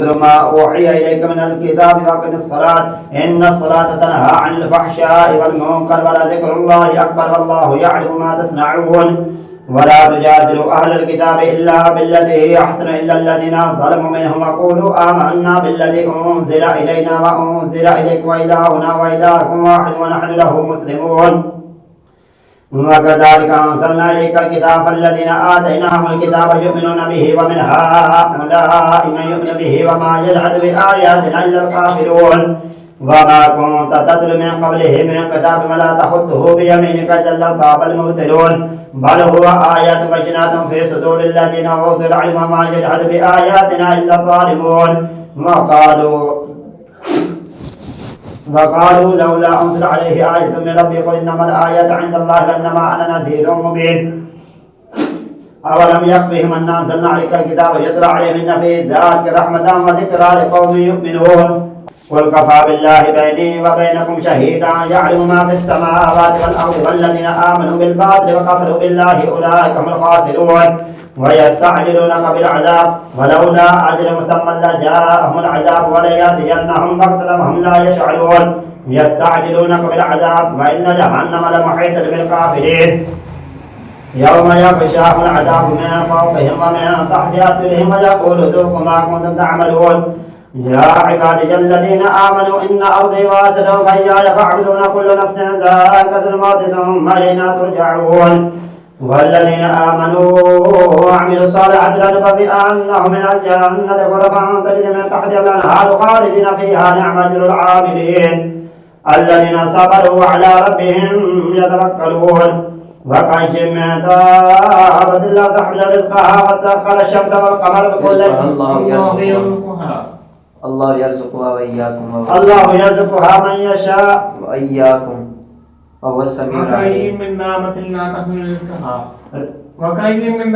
ما أوحي إليك من الكتاب وأقم الصلاة إن الصلاة تنهى عن الفحشاء والمنكر ولذكر الله أكبر والله يعلم ما تصنعون. ولا تجادلوا أهل الكتاب إلا بالتي هي أحسن إلا الذين ظلموا منهم وقولوا آمنا بالذي أنزل إلينا وأنزل إليك وإلهنا وإلهكم واحد ونحن له مسلمون. وكذلك أنزلنا إليك الكتاب فالذين آتيناهم الكتاب يؤمنون به ومن هؤلاء من يؤمن به وما يجحد بآياتنا إلا الكافرون. وما كنت تتلو من قبله من كتاب ولا تخطه بيمينك إذا لارتاب المبطلون. بل هو آيات بينات في صدور الذين أوتوا العلم وما يجحد بآياتنا إلا الظالمون. وقالوا لولا أنزل عليه آية من ربه قل إنما الآيات عند الله وإنما أنا نذير مبين. أولم يكفهم أن أنزلنا عليك الكتاب يتلى عليهم في ذلك رحمة وذكرى لقوم يؤمنون. قل كفى بالله بيني وبينكم شهيدا يعلم ما في السماوات والأرض والذين آمنوا بالباطل وكفروا بالله أولئك هم الخاسرون. ويستعجلونك بالعذاب ولولا أجل مسمى لجاءهم العذاب وليأتينهم بغتة وهم لا يشعرون. يستعجلونك بالعذاب وإن جهنم لمحيطة بالكافرين. يوم يغشاهم العذاب من فوقهم ومن تحت أرجلهم ويقول ذوقوا ما كنتم تعملون. يا عبادي الذين آمنوا إن أرضي واسعة فإياي فاعبدون كل نفس ذائقة الموت ثم إلينا ترجعون. والذين آمنوا وعملوا الصالحات لنبوئنهم من الجنة غرفا تجري من تحتها الأنهار خالدين فيها نعم أجر العاملين الذين صبروا على ربهم يتوكلون. وكأي من دابة لا تحمل رزقها وتدخل الشمس والقمر بكل الله يرزقها وإياكم الله يرزقها من يشاء وإياكم وهو السميع العليم. من دابة لا تحمل رزقها وكأي من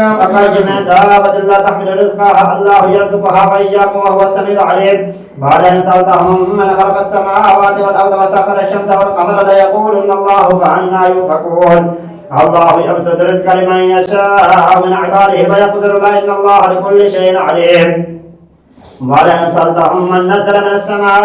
دابة لا تحمل رزقها الله يرزقها وإياكم وهو السميع العليم. بعد إن سألتهم من خلق السماوات والأرض وسخر الشمس والقمر ليقولن الله فأنى يؤفكون. الله يبسط الرزق لمن يشاء من عباده ويقدر له إن الله بكل شيء عليم. ولئن سألتهم من نزل من السماء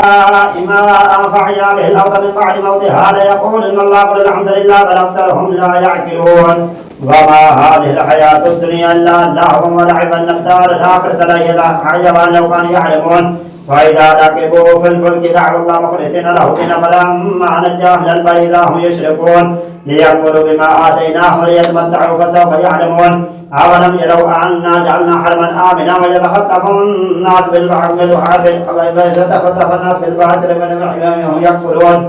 ماء فأحيا به الأرض من بعد موتها ليقولن الله قل الحمد لله بل أكثرهم لا يعقلون. وما هذه الحياة الدنيا إلا لهو ولعب الدار الآخرة لحيوان لو كانوا يعلمون. وإذا ركبوا في الفلك دعوا الله مخلصين له الدين فلما نجاهم إلى البر إذا هم يشركون ليكفروا بما آتيناهم وليتمتعوا فسوف يعلمون. أولم يروا أنا جعلنا حرما آمنا ويتخطف الناس بالبحر ويتخطف الناس بالبحر وهم يكفرون.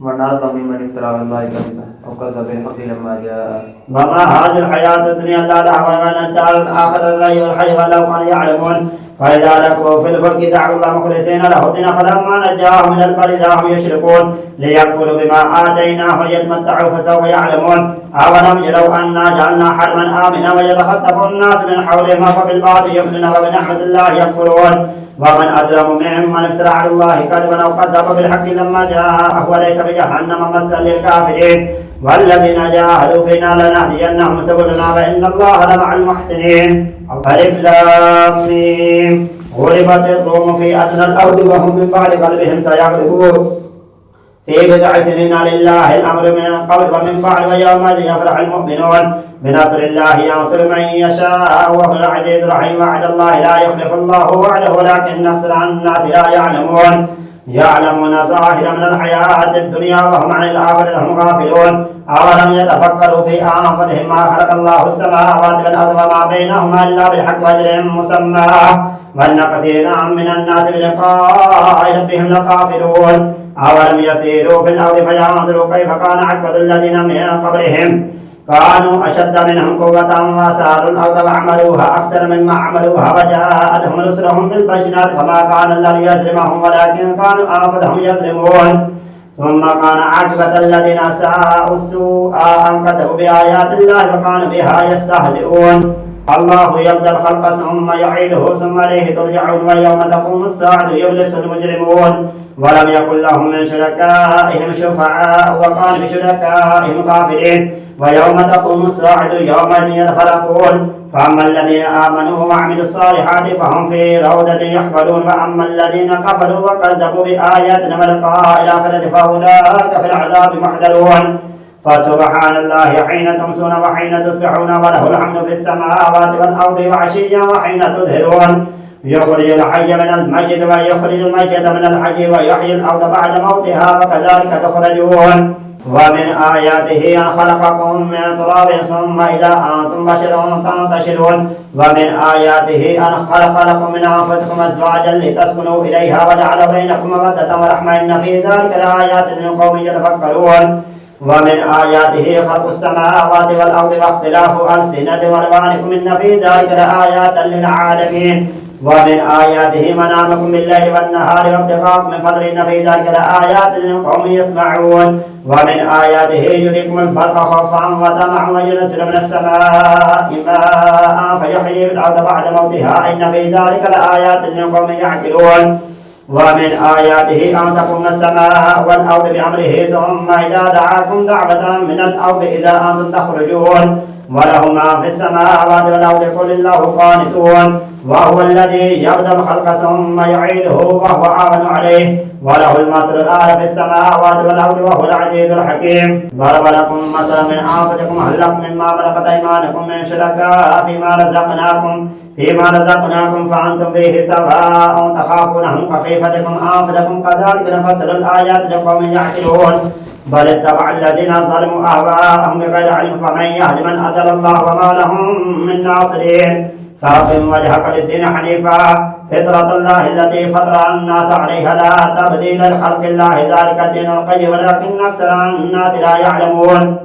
ونعظم ممن افترى على الله كذبا وكذب بالحق لما جاء. وما هذه الحياة الدنيا إلا لهو وإن الدار الآخرة لهي الحيوان لو كانوا يعلمون. فإذا ركبوا في الفلك دعوا الله مخلصين له الدين فلما نجاهم من البر إذا هم يشركون ليكفروا بما آتيناهم ليتمتعوا فسوف يعلمون. أولم يروا أنا جعلنا حرما آمنا ويتخطف الناس من حولهم أفبالباطل يؤمنون وبنعمة الله يكفرون. ومن أظلم ممن افترى على الله كذبا أو كذب بالحق لما جاءه وليس بجهنم مثوى للكافرين. والذين جاهدوا فينا لنهدينهم سبلنا وإن الله لمع المحسنين. ألف لام ميم غلبت الروم في أدنى الأرض وهم من بعد غلبهم سيغلبون في بضع سنين لله الأمر من قبل ومن بعد ويومئذ يفرح المؤمنون بنصر الله ينصر من يشاء وهو العزيز الرحيم. وعد الله لا يخلف الله وعده ولكن أكثر الناس لا يعلمون. يعلمون ظاهرا من الحياة الدنيا وهم عن الآخرة هم غافلون. أولم يتفكروا في أنفسهم ما خلق الله السماوات والأرض وما بينهما إلا بالحق وأجل مسمى وأن كثيرا من الناس بلقاء ربهم لكافرون. أولم يسيروا في الأرض فينظروا كيف كان عاقبة الذين من قبلهم كانوا أشد منهم قوة وأثاروا الأرض وعملوها أكثر مما عملوها وجاءتهم رسلهم بالبينات فما كان الله ليظلمهم ولكن كانوا أنفسهم يظلمون. ثم كان عاقبة الذين ساءوا السوء أن كذبوا بآيات الله وكانوا بها يستهزئون. الله يبدأ الخلق ثم يعيده ثم إليه ترجعون ويوم تقوم الساعة يبلس المجرمون ولم يكن لهم من شركائهم شفعاء وقال بشركائهم غافلين ويوم تقوم الساعة يومئذ يتفرقون فأما الذين آمنوا وعملوا الصالحات فهم في روضة يحفرون وأما الذين كفروا وكذبوا بآياتنا ولقاء الآخرة فأولئك في العذاب محذرون فسبحان الله حين تمسون وحين تصبحون وله الحمد في السماوات والأرض وعشيا وحين تظهرون يخرج الحي من الميت ويخرج الميت من الحي ويحيي الأرض بعد موتها وكذلك تخرجون ومن آياته أن خلقكم من تراب ثم إذا أنتم بشر تنتشرون ومن آياته أن خلق لكم من أنفسكم أزواجا لتسكنوا إليها وجعل بينكم مودة ورحمة إن في ذلك لآيات لقوم يتفكرون ومن آياته خلق السماوات والأرض واختلاف ألسنة وألوانكم إن في ذلك لآيات للعالمين ومن آياته منامكم بالليل والنهار وابتغاءكم من فضله إن في ذلك لآيات لقوم يسمعون ومن آياته يريكم البرق خوفا وطمعا وينزل من السماء ماء فيحيي الأرض بعد موتها إن في ذلك لآيات لقوم يعقلون ومن آياته أن تقوم السماء والأرض بأمره ثم إذا دعاكم دعوة من الأرض إذا أنتم تخرجون وله ما في السماوات والأرض قل الله قانتون وهو الذي يبدأ الخلق ثم يعيده وهو أعون عليه وله المثل الأعلى في السماوات والأرض وهو العزيز الحكيم ضرب لكم مثلا من أنفسكم هل لكم مما ملكت أيمانكم من شركاء فيما رزقناكم فأنتم فيه سواء تخافونهم كخيفتكم أنفسكم كذلك نفصل الآيات لقوم يعقلون بل اتبع الذين ظلموا أهواءهم بغير علم فمن يهد من أضل الله وما لهم من ناصرين فأقم وجهك للدين حنيفا فطرة الله التي فطر الناس عليها لا تبديل لخلق الله ذلك الدين القيم ولكن أكثر الناس لا يعلمون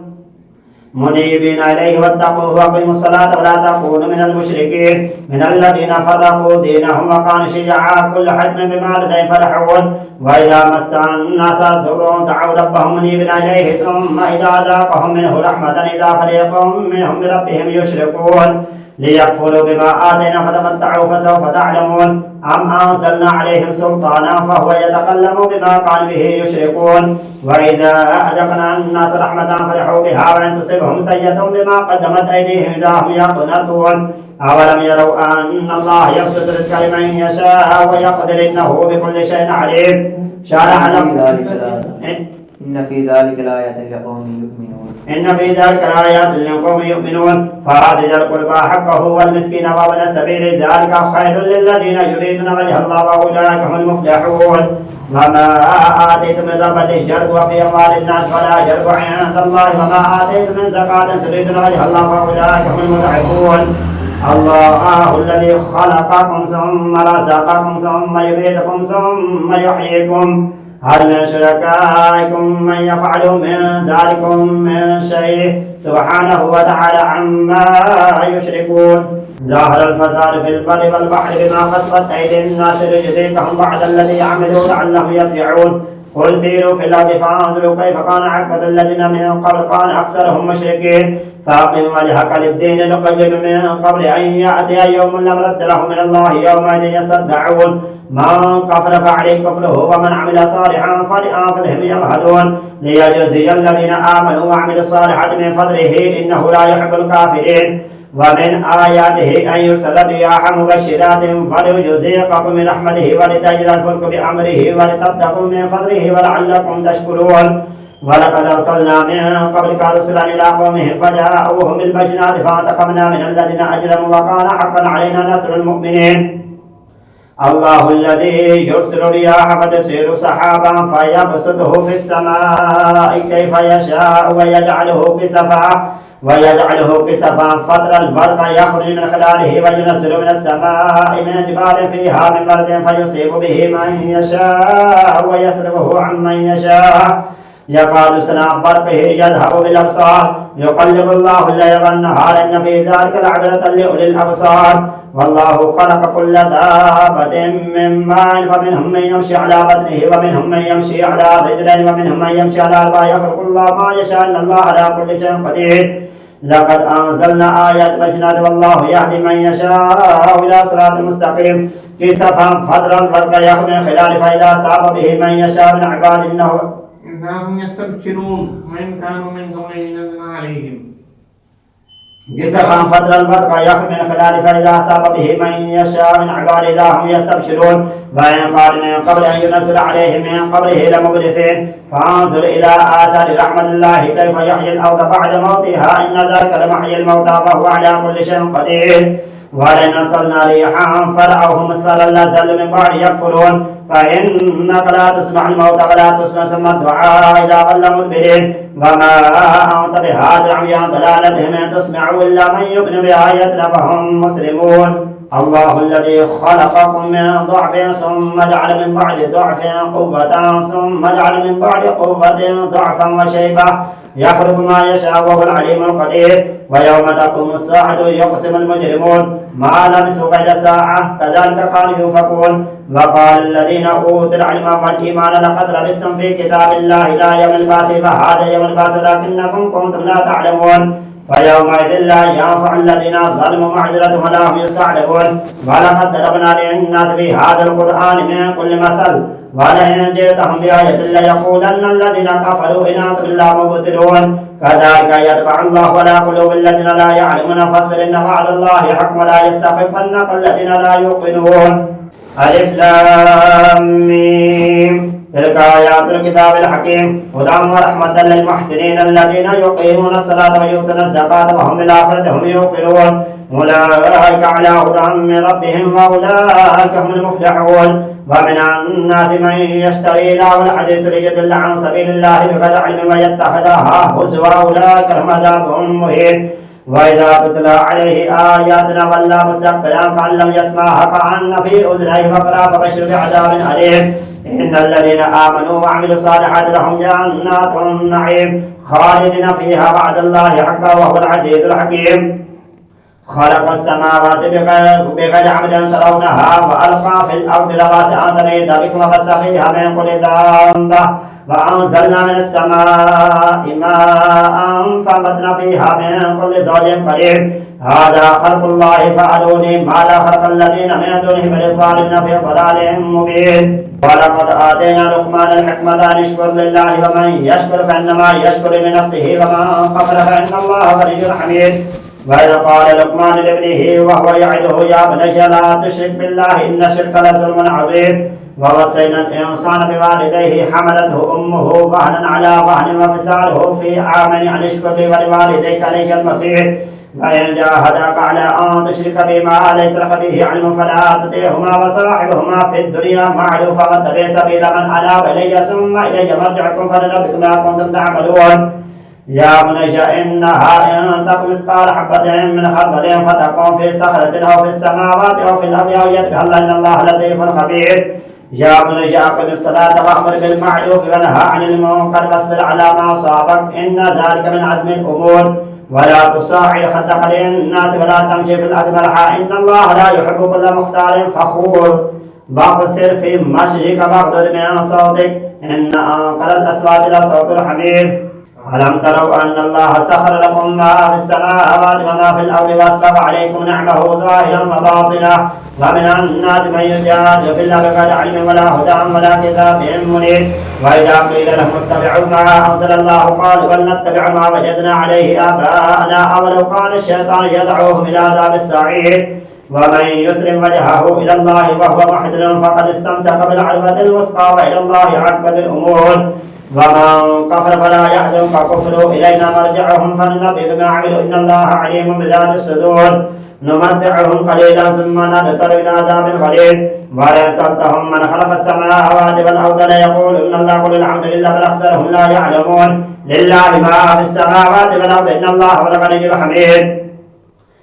منيبين إليه واتقوه وأقيموا الصلاة ولا تكونوا من المشركين من الذين فرقوا دينهم وكانوا شيعا كل حزب بما لديهم فرحون وإذا مس الناس ضر دعوا ربهم منيبين إليه ثم إذا ذاقهم منه رحمة إذا فريق منهم بربهم يشركون ليكفروا بما آتينا فتمتعوا فسوف تعلمون أم أنزلنا عليهم سلطانا فهو يتكلم بما كانوا به يشركون وإذا أذقنا الناس رحمة فرحوا بها وإن تصبهم سيئة بما قدمت أيديهم إذا هم يقنطون أولم يروا أن الله يبسط الرزق لمن يشاء ويقدر إنه بكل شيء عليم شرع لكم إن في ذلك لآيات لقوم يؤمنون إن في ذلك لآيات لقوم يؤمنون فآت ذا القربى حقه والمسكين وابن السبيل ذلك خير للذين يريدون وجه الله وأولئك هم المفلحون وما آتيتم من ربا للجرب وفي أموال الناس فلا جرب عند الله وما آتيتم من زكاة تريدون وجه الله وأولئك هم المضعفون الله الذي خلقكم ثم رزقكم ثم يميتكم ثم يحييكم هل من شركائكم من يفعل من ذلكم من شيء سبحانه وتعالى عما يشركون ظاهر الفساد في البر والبحر بما كسبت أيدي الناس ليجزيكهم بعد الذي يعملون لعلهم يرجعون قل سيروا في الأرض فانظروا كيف كان عاقبة الذين من قبل كان أكثرهم مشركين فأقم وجهك للدين القيم من قبل أن يأتي يوم لا مرد له من الله يومئذ يصدعون من كفر فعليه كفره ومن عمل صالحا فلأنفسهم يمهدون ليجزي الذين آمنوا وعملوا الصالحات من فضله إنه لا يحب الكافرين ومن آياته أن يرسل الرياح مبشرات فليجزيكم من رحمته ولتجري الفلك بأمره ولتبتغوا من فضله ولعلكم تشكرون ولقد أرسلنا من قبلك رسلا إلى قومهم فجاءوهم بالبينات فانتقمنا من الذين أجرموا وكان حقا علينا نصر المؤمنين الله الذي يرسل الرياح فتسير سحابا فيبسطه في السماء كيف يشاء ويجعله كسفا فترى البرق يخرج من خلاله وينزل من السماء من جبال فيها من برد فيصيب به من يشاء ويصرفه عن من يشاء يكاد سنا برقه يذهب بالأبصار يقلب الله الليل والنهار إن في ذلك لعبرة لأولي الأبصار والله خلق كل دابة من ماء فمنهم من يمشي على بطنه ومنهم من يمشي على رجلين ومنهم من يمشي على أربع يخلق الله ما يشاء إن الله على كل شيء قدير لقد أنزلنا آيات بينات والله يهدي من يشاء إلى صراط مستقيم كسفا فضرا البرق يخرج من خلال فإذا صاب به من يشاء من عباد إنه إذا هم يستبشرون وإن كانوا من قبل ينزل عليهم كسفا فضرا البرق يخرج من خلال فإذا صاب به من يشاء من عباد إذا هم يستبشرون وإن قال من قبل أن ينزل عليهم من قبله لمبلسين فانظر إلى آثار رحمة الله كيف يحيي الأرض بعد موتها إن ذلك لمحيي الموتى وهو على كل شيء قدير ولئن أرسلنا ريحا فرعوه مسفرا لظلوا من بعد يكفرون فإنك لا تسمع الموتى ولا تسمع ثم الدعاء إذا ولوا مدبرين وما أنت بهاد العمي عن ضلالتهم إن تسمع إلا من يؤمن بآياتنا فهم مسلمون الله الذي خلقكم من ضعف ثم جعل من بعد ضعف قوة ثم جعل من بعد قوة ضعفا وشيبة يخلق ما يشاء وهو العليم القدير ويوم تقوم الساعة يقسم المجرمون ما لبثوا غير ساعة كذلك كانوا يؤفكون وقال الذين أوتوا العلم والإيمان لقد لبثتم في كتاب الله إلى يوم البعث فهذا يوم البعث لكنكم كنتم لا تعلمون فيومئذ لا ينفع الذين ظلموا معذرتهم ولا هم يستعجلون ولقد ضربنا للناس في هذا القرآن من كل مثل ولئن جئتهم بآية ليقولن الذين كفروا إن أنتم إلا مبطلون كذلك يطبع الله على قلوب الذين لا يعلمون فاصبر إن وعد الله حق ولا يستخفنك الذين لا يوقنون ألف لام ميم تلك آيات الكتاب الحكيم هدى ورحمة للمحسنين الذين يقيمون الصلاة ويؤتون الزكاة وهم بالآخرة هم يوقنون أولئك على هدى من ربهم وأولئك هم المفلحون ومن الناس من يشتري له الحديث ليضل عن سبيل الله بغير علم ويتخذها هزوا أولئك لهم عذاب مهين وإذا تتلى عليه آياتنا ولى مستكبرا كأن لم يسمعها كأن في أذنيه وقرا فبشر بعذاب أليم إن الذين آمنوا وعملوا الصالحات لهم جنات النعيم خالدين فيها بعد الله حقا وهو العزيز الحكيم خلق السماوات بغير عمد ترونها وألقى في الأرض رواسي أن تميد بكم وبث فيها من كل دابة وأنزلنا من السماء ماء فأنبتنا فيها من كل زوج كريم هذا خلق الله فأروني ماذا خلق الذين من دونه بل الظالمين في ضلال مبين ولقد آتينا لقمان الحكمة أن يشكر لله ومن يشكر فإنما يشكر لنفسه ومن كفر فإن الله غني حميد وإذ قال لقمان لابنه وهو يعظه يا بني لا تشرك بالله إن الشرك لظلم عظيم ووصينا الإنسان بوالديه حملته أمه وهنا على وهن وفصاله في عامين أن اشكر لي ولوالديك إلي المصير وإن جاهداك على أن تشرك بما ليس لك به علم فلا تطيعهما وصاحبهما في الدنيا معروفا واتبع سبيل من أناب إلي ثم إلي مرجعكم فلنبئكم ما كنتم تعملون يا بني إنها إن تك مثقال حبة من خردل فتكون في صخرة أو في السماوات أو في الأرض أو يأت بها الله إن الله لطيف خبير يا بني أقم الصلاة وأمر بالمعروف ونهى عن المنكر واصبر على ما أصابك إن ذلك من عزم الأمور ولا تصاعد خدك للناس ولا تمشي في الأرض مرحا إن الله لا يحب كل مختار فخور واقصر في مشيك واغضض من صوتك إن أنقر الأصوات لصوت الحمير ألم تروا أن الله سخر لكم ما في السماوات وما في الأرض وأسبغ عليكم نعمه ظاهرا وباطنا ومن الناس من يجادل في الله بغير علم ولا هدى ولا كتاب منير وإذا قيل لهم اتبعوا ما أنزل الله قالوا بل نتبع ما وجدنا عليه آباءنا أولو كان الشيطان يدعوهم إلى عذاب السعير ومن يسلم وجهه إلى الله وهو محسن فقد استمسك بالعروة الوثقى وإلى الله عاقبة الأمور ومن كفر فلا يحزنك كفره إلينا مرجعهم فلننبئ بما عملوا إن الله عليم بذات الصدور نمتعهم قليلا ثم نضطر إلى عذاب غليظ ولئن سألتهم من خلق السماوات والأرض ليقولن الله قل الحمد لله بل أكثرهم لا يعلمون لله ما في السماوات والأرض إن الله هو الغني الحميد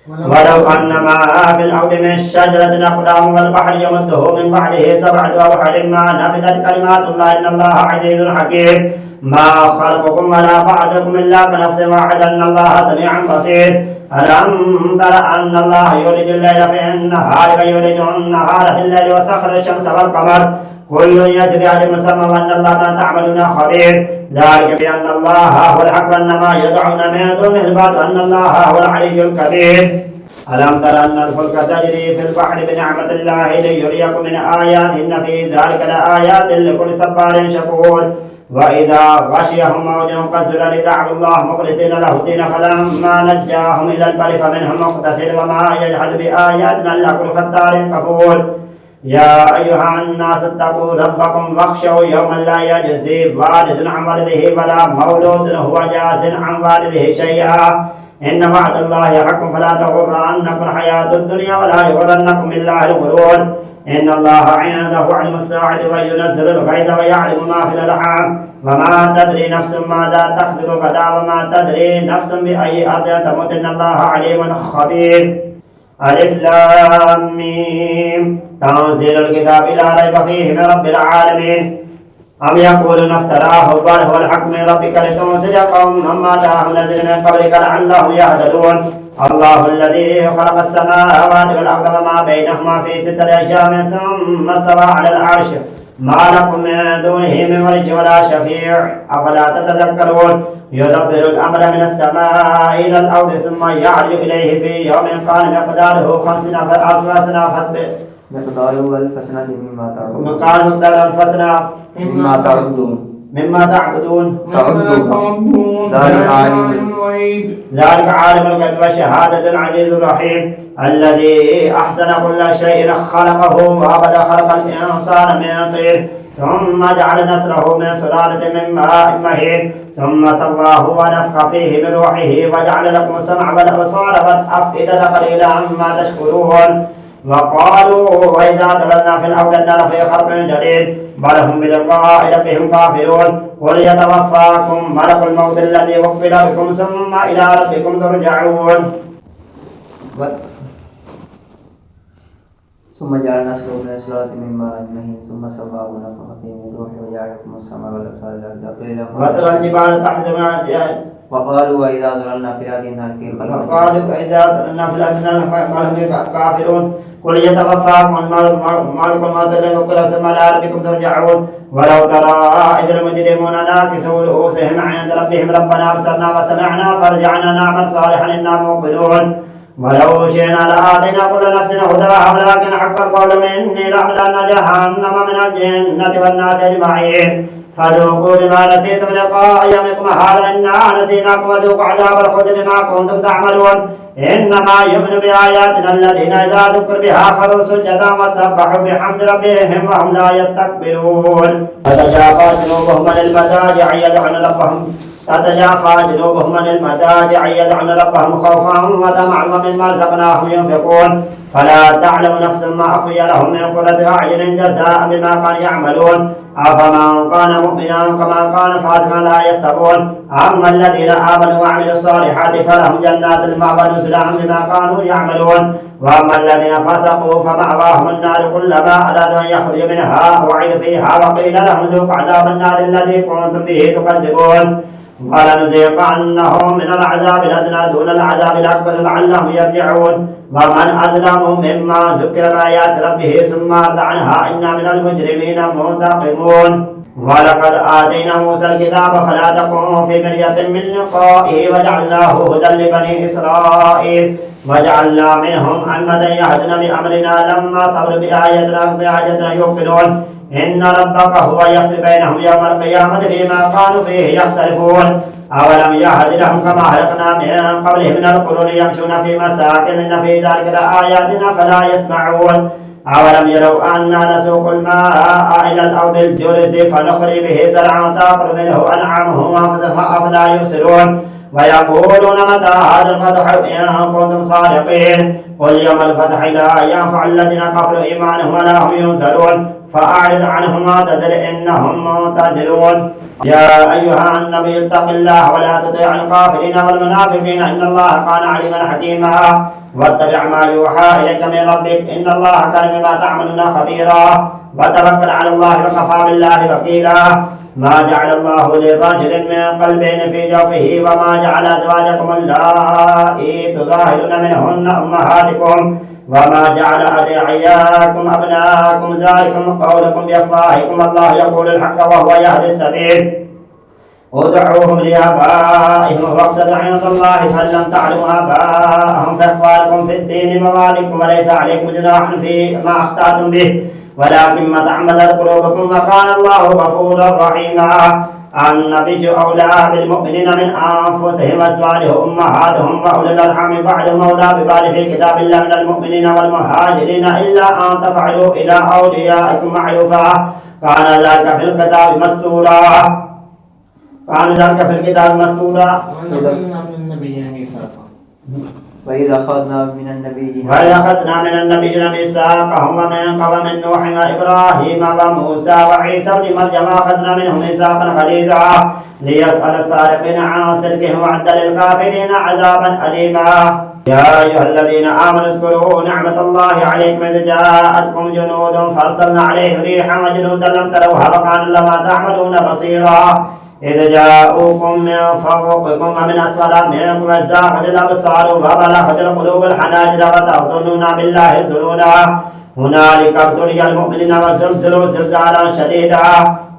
ولو أن ما في الأرض من شجرة أقلام والبحر يمده من بعده سبعة أبحر ما نفذت كلمات الله إن الله عزيز حكيم ما خلقكم ولا بعثكم إلا كنفس واحدة إن الله سميع بصير ألم تر أن الله يولج الليل في النهار ويولج النهار في الليل وسخر الشمس والقمر كل يجري على مسمى وأن الله ما تعملون خبير ذلك بأن الله هو الحق وأن ما يدعون من دونه الباطل وأن الله هو العلي الكبير ألم تر أن الفلك تجري في البحر بنعمة الله ليريكم من آياته إن في ذلك لآيات لكل صبار شكور وإذا غشيهم موج كالظلل دعوا الله مخلصين له الدين فلما نجاهم إلى البر فمنهم مقتصد وما يجحد بآياتنا إلا كل ختار كفور يا أيها الناس اتقوا ربكم واخشوا يوما لا يجزي والد عن ولده ولا مولود هو جاز عن والده شيئا إن وعد الله حق فلا تغرنكم الحياة الدنيا ولا يغرنكم بالله الغرور إن الله عنده علم الساعة وينزل الغيث ويعلم ما في الأرحام وما تدري نفس ماذا تكسب غدا وما تدري نفس بأي أرض تموت إن الله عليم خبير ألف لام ميم تنزيل الكتاب لا ريب فيه من رب العالمين أم يقولون افتراه بل هو الحق من ربك لتنذر قوما ما جاءهم نذير من قبلك لعلهم يهتدون الله الذي خلق السماوات والأرض وما بينهما في 6 أيام ثم استوى على العرش ما لكم من دونه من ولي ولا شفيع أفلا تتذكرون يدبر الأمر من السماء إلى الأرض ثم يعرج إليه في يوم كان مقداره 50,000 سنة فاصبر مقداره 1000 سنة مما تعبدون وكان مقدار 1000 سنة مما تعبدون ذلك عالم الغيب والشهادة العزيز الرحيم الذي أحسن كل شيء خلقه وأبدا خلق الإنسان من طين ثم جعل نسله من سلالة من ماء مهين ثم سواه ونفخ فيه من روحه وجعل لكم السمع والأبصار والأفئدة قليلا ما تشكرون وقالوا وإذا ضللنا في الأرض إنا لفي خلق جديد بل هم بلقاء ربهم كافرون قل يتوفاكم ملك الموت الذي وكل بكم ثم إلى ربكم ترجعون ثم جعل نسله من سلالة من ماء مهين ثم سواه ونفخ فيه من روحه وجعل لكم السمع والأبصار قليلا وترى الجبال تحسبها وقالوا وإذا ضللنا في الأرض إنا لفي خلق جديد وقالوا وإذا ضللنا في الأرض إنا لفي كافرون قل يتوفاكم ملك الموت الذي وكل ثم إلى ربكم ترجعون ولو ترى إذ المجرمون ناكسوا رؤوسهم عند ربهم ربنا أبصرنا وسمعنا فارجعنا نعمل صالحا إنا موقنون ولو شئنا لآتينا كل نفس هداها ولكن حق القول مني لأملأن جهنم من الجنة والناس أجمعين فذوقوا بما نسيتم لقاء يومكم هذا إنا نسيناكم وذوقوا عذاب الخلد بما كنتم تعملون إنما يؤمن بآياتنا الذين إذا ذكروا بها خروا سجدا وسبحوا بحمد ربهم وهم لا يستكبرون تتجافى جنوبهم عن المضاجع يدعون ربهم خوفا وطمعا ومما رزقناهم ينفقون فلا تعلم نفس ما أخفي لهم من قرة أعين جزاء بما كانوا يعملون أفمن كان مؤمنا كما كان فاسقا لا يستوون أما الذين آمنوا وعملوا الصالحات فلهم جنات المأوى نزلا بما كانوا يعملون وأما الذين فسقوا فمأواهم النار كلما أرادوا أن يخرجوا منها أعيدوا فيها وقيل لهم ذوقوا عذاب النار الذي كنتم به تكذبون ولنذيقنهم من العذاب الأدنى دون العذاب الأكبر لعلهم يرجعون ومن أظلم مما ذكر بآيات ربه ثم أعرض عنها إنا من المجرمين منتقمون ولقد آتينا موسى الكتاب فلا تكن في مرية من لقائه وجعلناه هدى لبني إسرائيل وجعلنا منهم أئمة يهدون بأمرنا لما صبروا بآياتنا يوقنون إن ربك هو يفصل بينهم يوم القيامة فيما كانوا فيه يختلفون أولم يهد لهم كما أهلكنا من قبلهم من القرون يمشون في مساكن إن في ذلك لآياتنا فلا يسمعون أولم يروا أنا نسوق الماء إلى الأرض الجرز فنخرج به زرعا تأكل منه أنعامهم وأنفسهم أفلا يبصرون ويقولون متى هذا الفتح إن كنتم صادقين قل يوم الفتح لا ينفع الذين كفروا إيمانهم ولا هم ينذرون فأعرض عنهم واعتذر إنهم منتظرون يا أيها النبي اتق الله ولا تطع الكافرين والمنافقين إن الله كان عليما حكيما واتبع ما يوحى إليك من ربك إن الله كان بما تعملون خبيرا وتوكل على الله وكفى بالله وكيلا ما جعل الله لرجل من قلبين في جوفه وما جعل أزواجكم اللائي تظاهرون منهن أمهاتكم وما جعل أدعياكم أبناءكم ذلكم قولكم بأفواهكم الله يقول الحق وهو يهدي السبيل ادعوهم لآبائهم واقصدوا عند الله فإن لم تعلموا آباءهم فإخوانكم في الدين مواليكم وليس عليكم جناح في ما أخطأتم به ولكن ما تعمدت قلوبكم وكان الله غفورا رحيما. النبي أولى بالمؤمنين من أنفسهم وأزواجه أمهاتهم وأولي الأرحام بعضهم أولى ببعض في كتاب الله من المؤمنين والمهاجرين إلا أن تفعلوا إلى أوليائكم معروفا كان ذلك في الكتاب مسطورا. ونزلنا من النبيين ميثاقا وإذا أخذنا من النبيين ميثاقهم ومن نوح وإبراهيم وموسى وعيسى ابن مريم أخذنا منهم ميثاقا غليظا ليسأل الصادقين عن صدقهم وأعد للكافرين عذابا أليما. يا أيها الذين آمنوا اذكروا نعمة الله عليكم إذ جاءتكم جنود فأرسلنا عليهم ريحا وجنودا لم تروها وكان الله ما تعملون بصيرا. إذ جاءوكم من فوقكم ومن أسفل منكم وزاغت الأبصار وبلغت القلوب الحناجر وتظنون بالله الظنونا هنالك ابتلي المؤمنين وزلزلوا زلزالا شديدا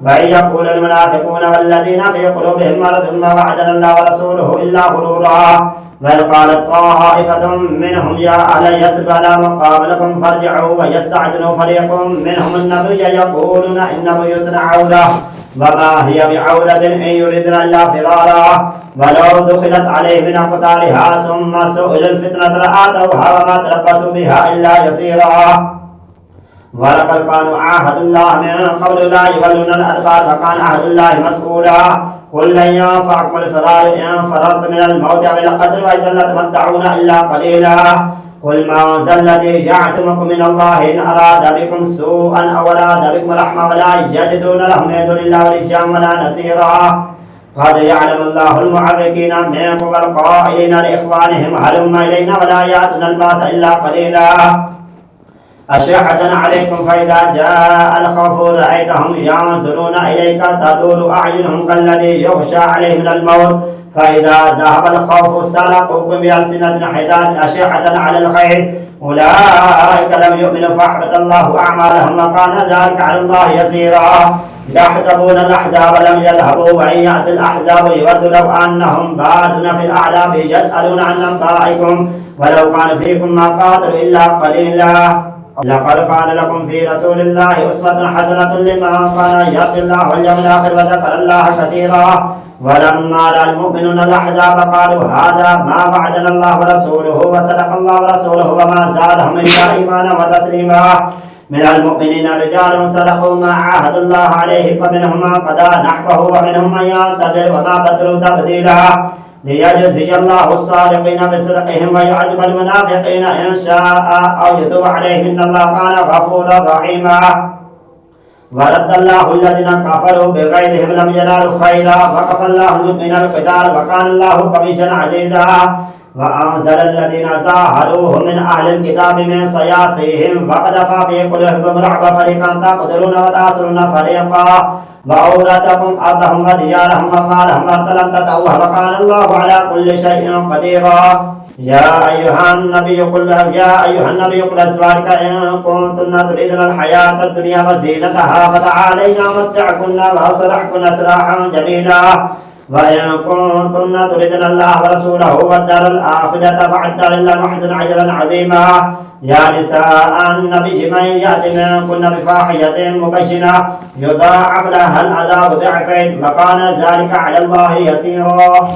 وإن يقول المنافقون والذين في قلوبهم مرض ما وعدنا الله ورسوله إلا غرورا. بل قالت طائفة منهم يا أهل يثرب لا مقام لكم فارجعوا ويستعجل فريق منهم النبي يقولون إن بيوتنا عورة وما هي بعورة إن يريدن إلا فرارا ولو دخلت عليه من أقطارها ثم سئل الفتنة لآتوها وما تربصوا بها إلا يسيرا. ولقد كانوا عاهد الله من قبل لا يولون الأدبار فكان عهد الله مسؤولا. قل لن ينفعكم الفرار إن فررت من الموت أو القتل وإذا لتمتعون إلا قليلا. قل ما ذا الذي يعصمكم من الله إن أراد بكم سوءا أو أراد بكم رحمة ولا يجدون لهم من دون الله وليا ولا نصيرا. قد يعلم الله المعوقين منكم والقائلين لإخوانهم هلم إلينا ولا يأتون الباس إلا قليلا. أشحة عليكم فإذا جاء الخوف رأيتهم ينظرون إليك تدور أعينهم كالذي يغشى عليه من الموت فإذا ذهب الخوف سلقوكم بألسنة حداد أشحة على الخير أولئك لم يؤمنوا فأحبط الله أعمالهم وكان ذلك على الله يسيرا. يحسبون الأحزاب لم يذهبوا وإن يأتي الأحزاب يود لو أنهم بادون في الأعلام يسألون عن أنبائكم ولو كان فيكم ما قاتلوا إلا قليلا. لقد كان لكم في رسول الله أسوة حسنة لمن كان يرجو الله واليوم الآخر وذكر الله كثيرا. ولما رأى المؤمنون الأحزاب قالوا هذا ما وعدنا الله ورسوله وصدق الله ورسوله وما زادهم إلا إيمانا وتسليما. من المؤمنين رجال صدقوا ما عاهدوا الله عليه فمنهم من قضى نحبه ومنهم من ينتظر وما بدلوا تبديلا. ليجزي الله الصادقين بصدقهم ويعذب المنافقين إن شاء أو يتوب عليهم إن الله كان غفورا رحيما. ورد الله الذين كفروا بغيظهم لم ينالوا خيرا وكفى الله المؤمنين القتال وكان الله قويا عزيزا. وأنزل الذين ظاهروهم من أهل الكتاب من صياصيهم وقذف في قلوبهم الرعب فريقا تقتلون وتأسرون فريقا وأورثكم أرضهم وديارهم وأموالهم وارضا لم تطئوها وكان الله على كل شيء قديرا. يا أيها النبي قل لأزواجك إن كنتن تريدن الحياة الدنيا وزينتها فتعالينا أمتعكن وأسرحكن سراحا جميلا. وإن كنتن تريدن الله ورسوله والدار الآخرة فأعد للمحسن أجرا عظيما. يا نساء النبي من يأت منكن بفاحشة مبينة يضاعف لها العذاب ضعفين وكان ذلك على الله يسيرا.